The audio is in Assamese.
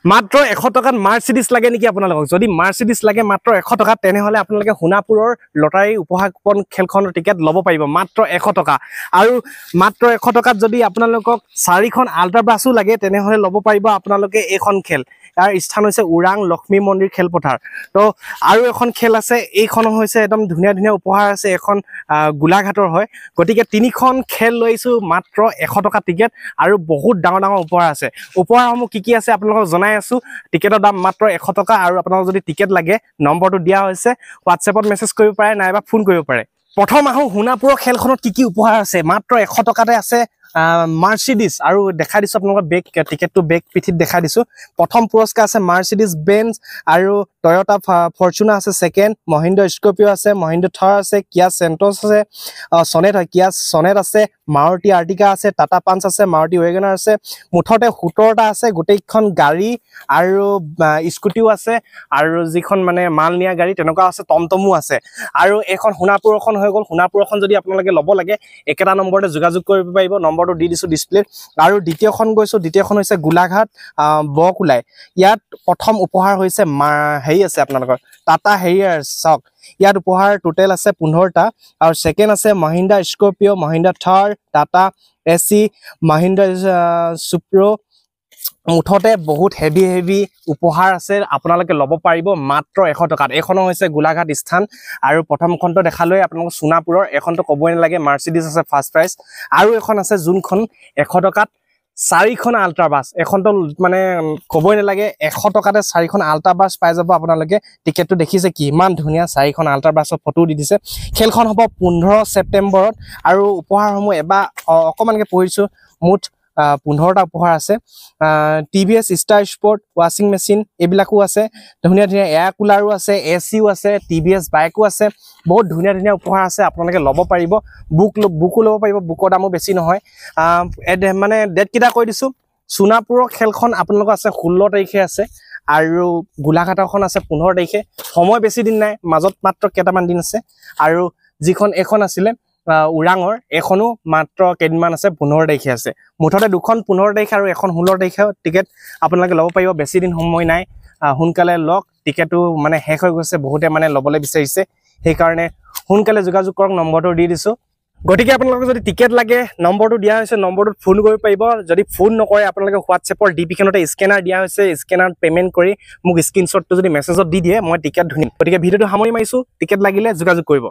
মাত্ৰ 100 টকাত মাৰ্চিডিজ লাগে নেকি আপোনালোকক যদি মাৰ্চিডিজ লাগে মাত্ৰ 100 টকাত তেনেহলে আপোনালোকে সোণাপুৰৰ লটাৰী উপহাৰ কুপন খেলখনৰ টিকেট ল'ব পাৰিব মাত্ৰ 100 টকা আৰু মাত্ৰ 100 টকাত যদি আপোনালোকক 4খন আল্ট্ৰা বাসো লাগে তেনেহলে ল'ব পাৰিব আপোনালোকে এইখন খেল यार स्थान হৈছে উৰাং লক্ষ্মী মন্দিৰ খেলপথাৰ তো আৰু এখন খেল আছে এইখন হৈছে একদম ধুনিয়া ধুনিয়া উপহাৰ আছে এখন গোলাঘাটৰ হয় গতিকে তিনিখন খেল লৈছো মাত্ৰ 100 টকা টিকেট আৰু বহুত ডাঙৰ ডাঙৰ উপহাৰ আছে উপহাৰসমূহ কি আছে আপোনালোকক জনাই আছো টিকেটৰ দাম মাত্ৰ 100 টকা আৰু আপোনালোকক যদি টিকেট লাগে নম্বৰটো দিয়া হৈছে WhatsAppত মেছেজ কৰিব পাৰে নাইবা ফোন কৰিব পাৰে প্ৰথম আহো সোণাপুৰৰ খেলখনত কি উপহাৰ আছে মাত্ৰ 100 টকাতে আছে মাৰ্চিডিজ আৰু দেখাই দিছো আপোনালোকৰ বেক টিকেটটো বেক পিঠিত দেখাই দিছো প্ৰথম পুৰস্কাৰ আছে মাৰ্চিডিজ বেঞ্জ আৰু টয়োটা ফৰচুনাৰ আছে সেকেন্ড মহিন্দ্ৰা স্কৰপিও আছে মহিন্দ্ৰা থাৰ আছে কিয়া সেন্টছ আছে সনেট হয় কিয়া সনেট আছে মাৰুতি আৰ্টিকা আছে টাটা পাঞ্চ আছে মাৰুতি ৱেগনাৰ আছে মুঠতে 17টা আছে গোটেইখন গাড়ী আৰু স্কুটিও আছে আৰু যিখন মানে মাল নিয়া গাড়ী তেনেকুৱা আছে টমটমো আছে আৰু এখন সোণাপুৰখন হৈ গল সোণাপুৰখন যদি আপোনালোকে ল'ব লাগে একেটা নম্বৰতে যোগাযোগ কৰিব পাৰিব নম্বৰটো দি দিছো ডিসপ্লেত আৰু দ্বিতীয়খন গৈছো দ্বিতীয়খন হৈছে গোলাঘাট বকুলাই ইয়াত প্ৰথম উপহাৰ হৈছে হেই আছে আপোনালোকৰ টাটা হেৰিয়াৰ চক ইয়াত উপহাৰ টোটাল আছে 15টা আৰু সেকেন্ড আছে মহিন্দ্ৰা স্কৰপিও মহিন্দ্ৰা থাৰ টাটা এসি মহিন্দ্ৰা সুপ্ৰো মুঠতে বহুত হেভি উপহাৰ আছে আপোনালোকে ল'ব পাৰিব মাত্ৰ 100 টকাত এখন হৈছে গোলাঘাট স্থান আৰু প্ৰথমখনটো দেখালৈ আপোনালোক সোণাপুৰৰ এখনটো ক'বই নালাগে মাৰ্চিডিজ আছে ফাৰ্স্ট প্ৰাইজ আৰু এখন আছে যোনখন 100 টকাত 4খন আল্ট্ৰা বাস এখনটো মানে ক'বই নালাগে 100 টকাতে 4খন আল্ট্ৰা বাস পাই যাব আপোনালোকে টিকেটটো দেখিছে কি ইমান ধুনিয়া 4খন আল্ট্ৰা বাসৰ ফটো দি দিছে খেলখন হ'ব 15 ছেপ্টেম্বৰত আৰু উপহাৰসমূহ এবা অকমানকে পঢ়িছো মুঠ 15টা উপহাৰ আছে TVS star sport washing machine এবিলাকো আছে ধুনিয়া ধুনিয়া এয়াৰ কুলাৰো আছে এচিও আছে টিভিএস বাইকো আছে বহুত ধুনিয়া ধুনিয়া উপহাৰ আছে আপোনালোকে ল'ব পাৰিব বুকো ল'ব পাৰিব বুকৰ দামো বেছি নহয় মানে ডেট কিটা কৈ দিছো সোণাপুৰৰ খেলখন আপোনালোকৰ আছে 16 তাৰিখে আছে আৰু গোলাঘাটখন আছে 15 তাৰিখে সময় বেছি দিন নাই মাজত মাত্ৰ কেটামান দিন আছে আৰু যিখন এখন আছিল উৰাঙৰ এখনো মাত্ৰ কেদিনমান আছে 15 তাৰিখে আছে মুঠতে দুখন 15 তাৰিখ আৰু এখন 16 তাৰিখে টিকেট আপোনালোকে ল'ব পাৰিব বেছি দিন সময় নাই হুনকালে লক টিকেটটো মানে শেষ হৈ গৈছে বহুতে মানে ল'বলৈ বিচাৰিছে সেই কাৰণে হুনকালে যোগাযোগ কৰক নম্বৰটো দি দিছো গতিকে আপোনালোকক যদি টিকেট লাগে নম্বৰটো দিয়া হৈছে নম্বৰটোত ফোন কৰিব পাৰিব যদি ফোন নকৰে আপোনালোকে WhatsAppৰ ডিপিখনতে স্কেনাৰ দিয়া হৈছে স্কেনাৰত পেমেন্ট কৰি মোক স্ক্ৰিনশ্বটটো যদি মেছেজত দি দিয়ে মই টিকেট ধুনিম গতিকে ভিডিওটো সামৰি মাৰিছো টিকেট লাগিলে যোগাযোগ কৰিব